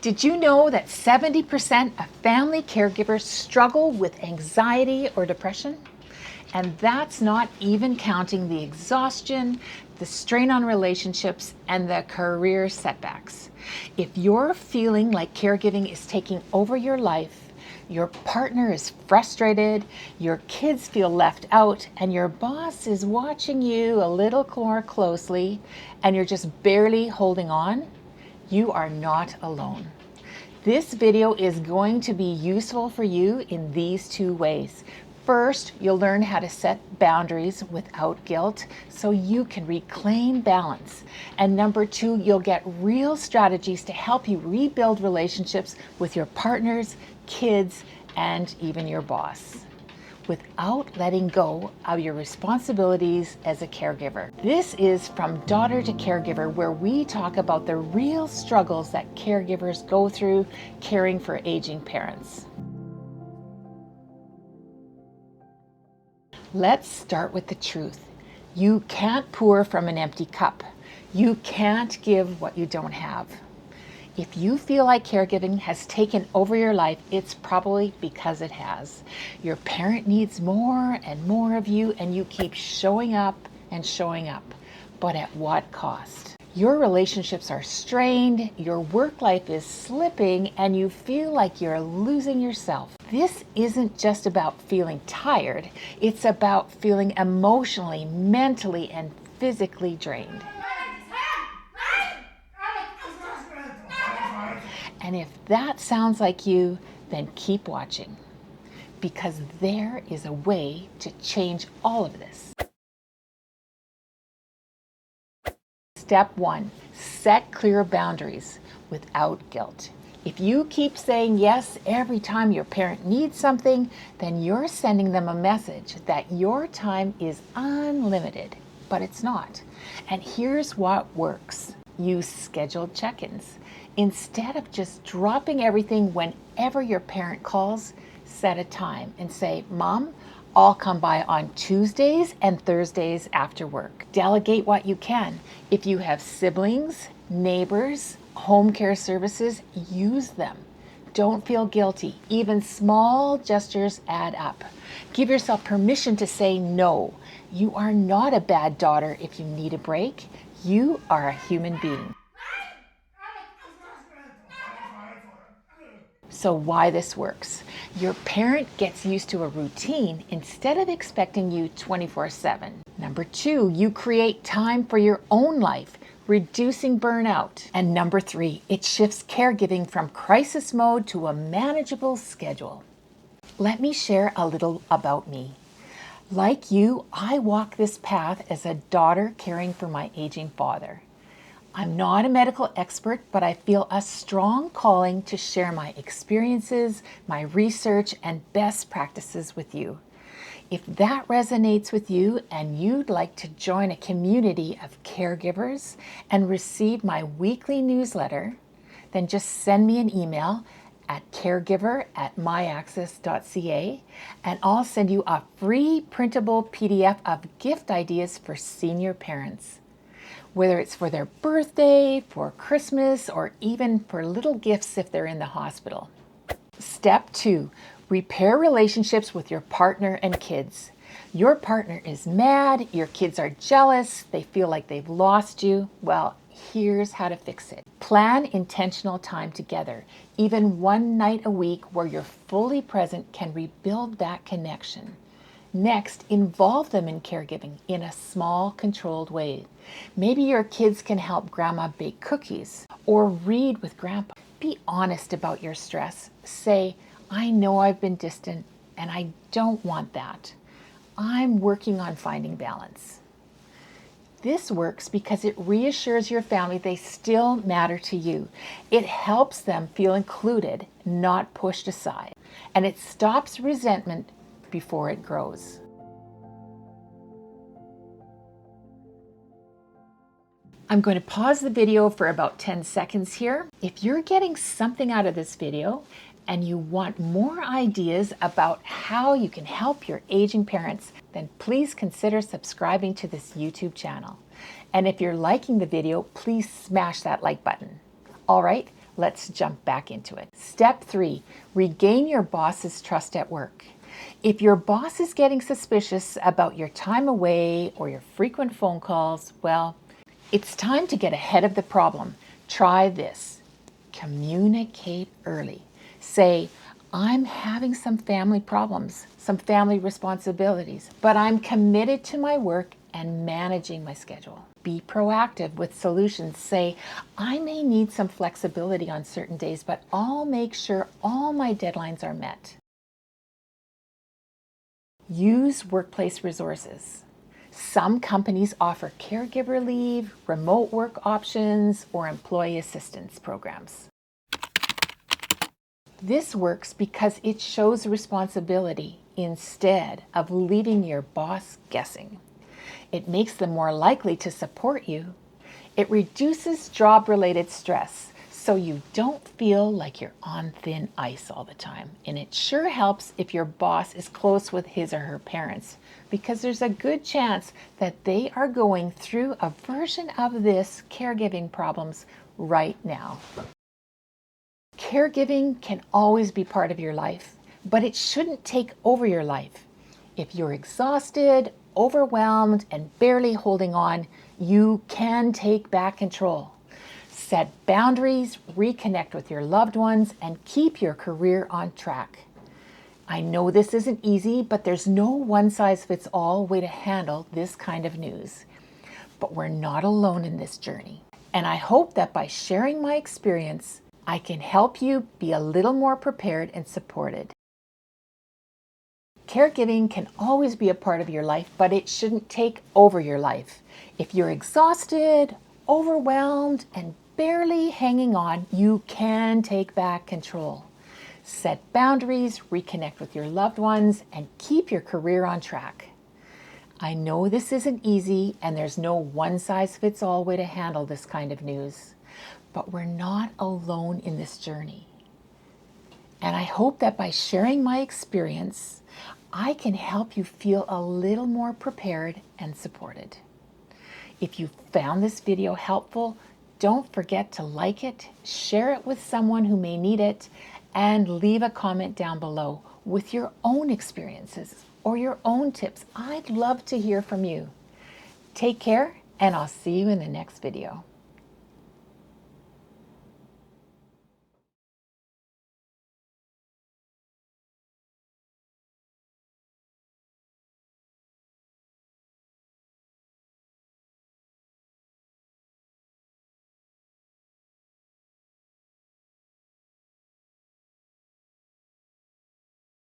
Did you know that 70% of family caregivers struggle with anxiety or depression? And that's not even counting the exhaustion, the strain on relationships, and the career setbacks. If you're feeling like caregiving is taking over your life, your partner is frustrated, your kids feel left out, and your boss is watching you a little more closely, and you're just barely holding on, you are not alone. This video is going to be useful for you in these two ways. First, you'll learn how to set boundaries without guilt so you can reclaim balance. And number two, you'll get real strategies to help you rebuild relationships with your partners, kids, and even your boss, without letting go of your responsibilities as a caregiver. This is From Daughter to Caregiver, where we talk about the real struggles that caregivers go through caring for aging parents. Let's start with the truth. You can't pour from an empty cup. You can't give what you don't have. If you feel like caregiving has taken over your life, it's probably because it has. Your parent needs more and more of you, and you keep showing up and showing up. But at what cost? Your relationships are strained, your work life is slipping, and you feel like you're losing yourself. This isn't just about feeling tired, it's about feeling emotionally, mentally, and physically drained. And if that sounds like you, then keep watching, because there is a way to change all of this. Step one, set clear boundaries without guilt. If you keep saying yes every time your parent needs something, then you're sending them a message that your time is unlimited, but it's not. And here's what works. Use scheduled check-ins. Instead of just dropping everything whenever your parent calls, set a time and say, "Mom, I'll come by on Tuesdays and Thursdays after work." Delegate what you can. If you have siblings, neighbors, home care services, use them. Don't feel guilty. Even small gestures add up. Give yourself permission to say no. You are not a bad daughter if you need a break. You are a human being. So why this works? Your parent gets used to a routine instead of expecting you 24/7. Number two, you create time for your own life, reducing burnout. And number three, it shifts caregiving from crisis mode to a manageable schedule. Let me share a little about me. Like you, I walk this path as a daughter caring for my aging father. I'm not a medical expert, but I feel a strong calling to share my experiences, my research, and best practices with you. If that resonates with you and you'd like to join a community of caregivers and receive my weekly newsletter, then just send me an email at caregiver@myaccess.ca, and I'll send you a free printable PDF of gift ideas for senior parents. Whether it's for their birthday, for Christmas, or even for little gifts if they're in the hospital. Step two, repair relationships with your partner and kids. Your partner is mad, your kids are jealous, they feel like they've lost you. Well, here's how to fix it. Plan intentional time together. Even one night a week where you're fully present can rebuild that connection. Next, involve them in caregiving in a small, controlled way. Maybe your kids can help grandma bake cookies or read with grandpa. Be honest about your stress. Say, "I know I've been distant and I don't want that. I'm working on finding balance." This works because it reassures your family they still matter to you. It helps them feel included, not pushed aside. And it stops resentment before it grows. I'm going to pause the video for about 10 seconds here. If you're getting something out of this video and you want more ideas about how you can help your aging parents, then please consider subscribing to this YouTube channel. And if you're liking the video, please smash that like button. All right, Let's jump back into it. Step 3, regain your boss's trust at work. If your boss is getting suspicious about your time away or your frequent phone calls, well, it's time to get ahead of the problem. Try this. Communicate early. Say, I'm having some family problems, some family responsibilities, but I'm committed to my work and managing my schedule. Be proactive with solutions. Say, I may need some flexibility on certain days, but I'll make sure all my deadlines are met. Use workplace resources. Some companies offer caregiver leave, remote work options, or employee assistance programs. This works because it shows responsibility instead of leaving your boss guessing. It makes them more likely to support you. It reduces job-related stress so you don't feel like you're on thin ice all the time. And it sure helps if your boss is close with his or her parents, because there's a good chance that they are going through a version of this caregiving problems right now. Caregiving can always be part of your life, but it shouldn't take over your life. If you're exhausted, overwhelmed, and barely holding on, you can take back control. Set boundaries, reconnect with your loved ones, and keep your career on track. I know this isn't easy, but there's no one-size-fits-all way to handle this kind of news. But we're not alone in this journey. And I hope that by sharing my experience, I can help you be a little more prepared and supported. Caregiving can always be a part of your life, but it shouldn't take over your life. If you're exhausted, overwhelmed, and barely hanging on, you can take back control. Set boundaries, reconnect with your loved ones, and keep your career on track. I know this isn't easy, and there's no one-size-fits-all way to handle this kind of news, but we're not alone in this journey. And I hope that by sharing my experience, I can help you feel a little more prepared and supported. If you found this video helpful, don't forget to like it, share it with someone who may need it, and leave a comment down below with your own experiences or your own tips. I'd love to hear from you. Take care, and I'll see you in the next video.